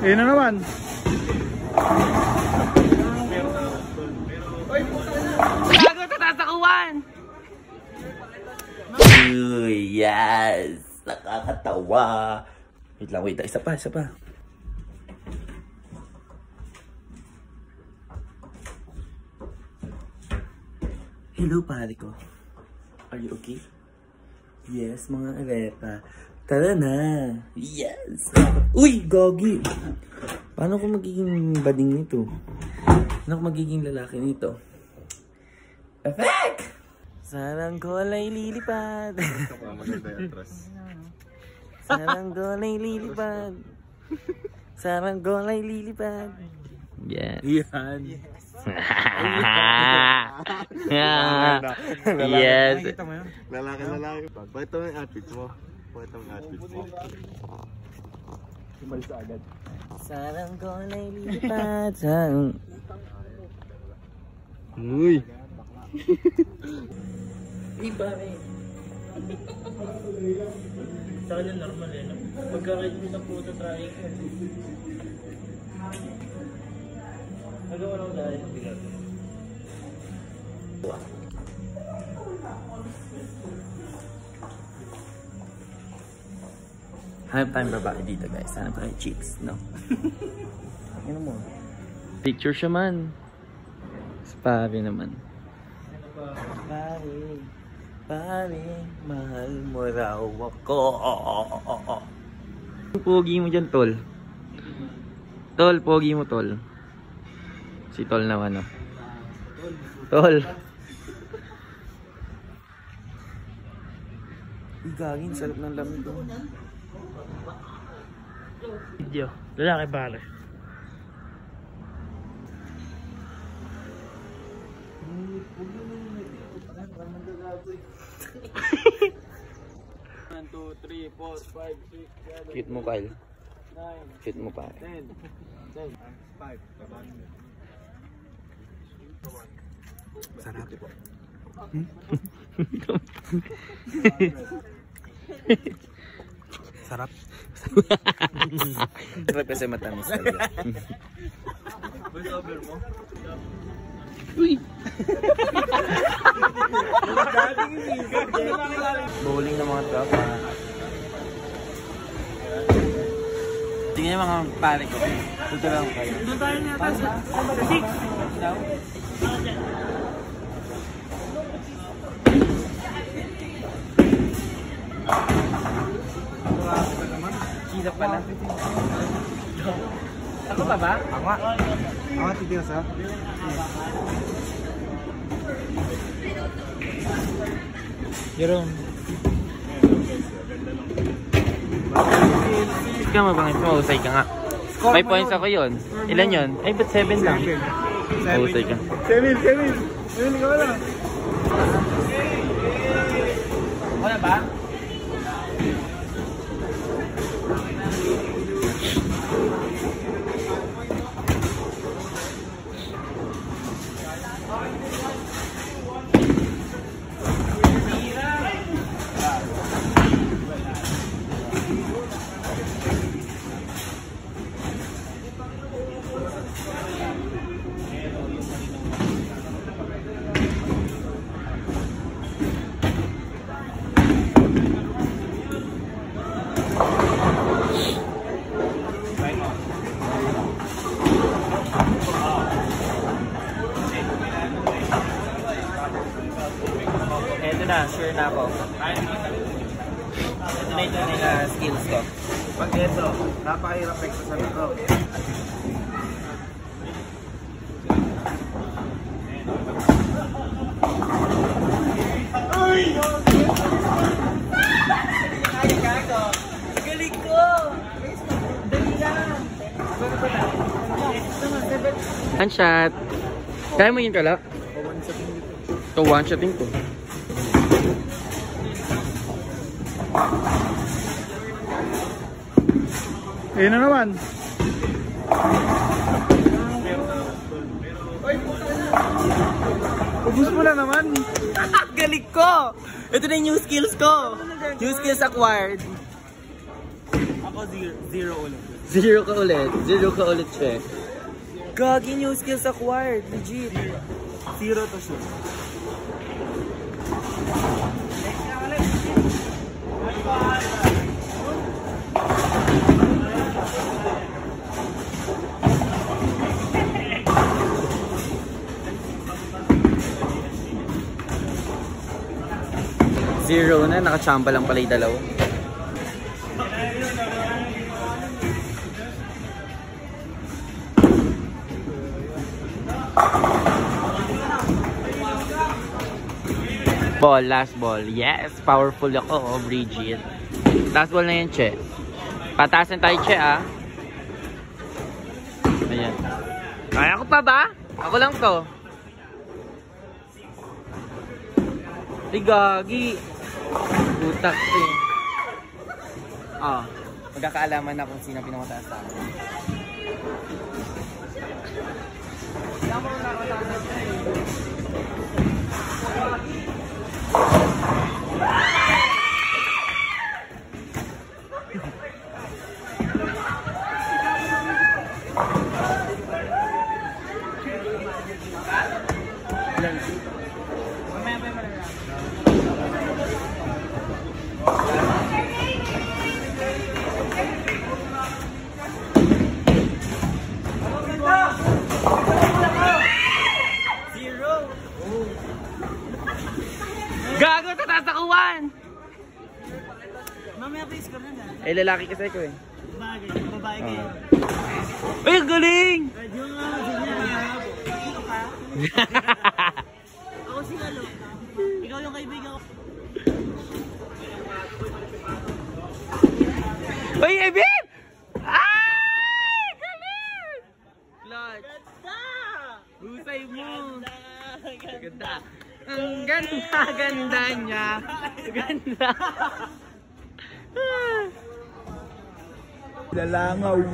Ayun na naman. Gago, tatasakuan! Uy, yes! Nakakatawa! Wait lang, wait. Isa pa. Hello, pare ko. Are you okay? Yes, mga arepa. Tara na! Yes! Uy, gogi! Paano ko magiging bading nito? Paano ko magiging lalaki nito? Effect! Saranggola ay lilipad. Saranggola ay lilipad. Saranggola ay lilipad. Yes. Yan. Yes. Lalaki. Pakita mo yung outfit mo. Umalis agad. Saranggola ay lilipad. Uy. Iba rin. Sa kanya normal eh. Pagka-ride mo sa puto trying ko. Nagawa lang dahil ng bigat. Hanap tayong babae dito guys. Hanap tayong chicks, no? Ano mo? Picture siya man. Pare naman. Pare, mahal mo raw ako. Pogi mo dyan, tol. Tol, pogi mo, tol. Si tol naman, no? Tol. Gagin, sarap ng lamig ko. Video. Lalaki pare. One, two, three, four, five, six, seven. Cute mo, Kyle. 9, Cute mo, pare. 10, 5. Sarap po. Sarap. Sarap kasi matamis talaga. Voice over mo. Uy! Bowling ng mga tropa. Tingnan yung mga pare ko. Dito lang kayo. Doon tayo nata sa 6. Daw? Kita pala. Ako pa ba? Ako nga titigas ha. Jerome. Ikaw mabangit mo, usay ka nga. 5 points ako yun. Ilan yun? Ay, ba't 7 lang? Usay ka. 7 ka wala. Wala ba? Ito na, sure na ako. Ito na ito nila skills ko. Pag ito, napakahirap exercise ito. Galing ko! Dali lang! One shot! Kaya mo yung kalak? Ito, one shoting ko. Ayun na naman. Ubus mo na naman. Galing ko! Ito na yung new skills ko! New skills acquired. Ako zero ulit. Zero ka ulit. Zero ka ulit, che. Gagi, new skills acquired. Legit. Zero to shoot. Zero na. Nakachamba lang pala yung dalawa. Ball, last ball. Yes, powerful ako, oh, Bridget. Last ball na yun, che. Patasan tayo, che, ah. Ayan. Kaya ko pa ba? Ako lang to. Gagi. Butak eh. Ah, magkakaalaman na kung sino pinamataas sa akin. Gago, tatasakuan! Mamaya please ka na. Eh, lalaki kasi ko eh. Bagay, babae kayo. Ay, galing! Radyo nga, sige na. Ikaw pa? Ako si Lalo. Ikaw yung kaibigan ko. Uy, Ebin! Ay! Galing! Clutch! Ganda! Husay mo! Ganda! Ang ganda niya! Ganda! Lalangaw.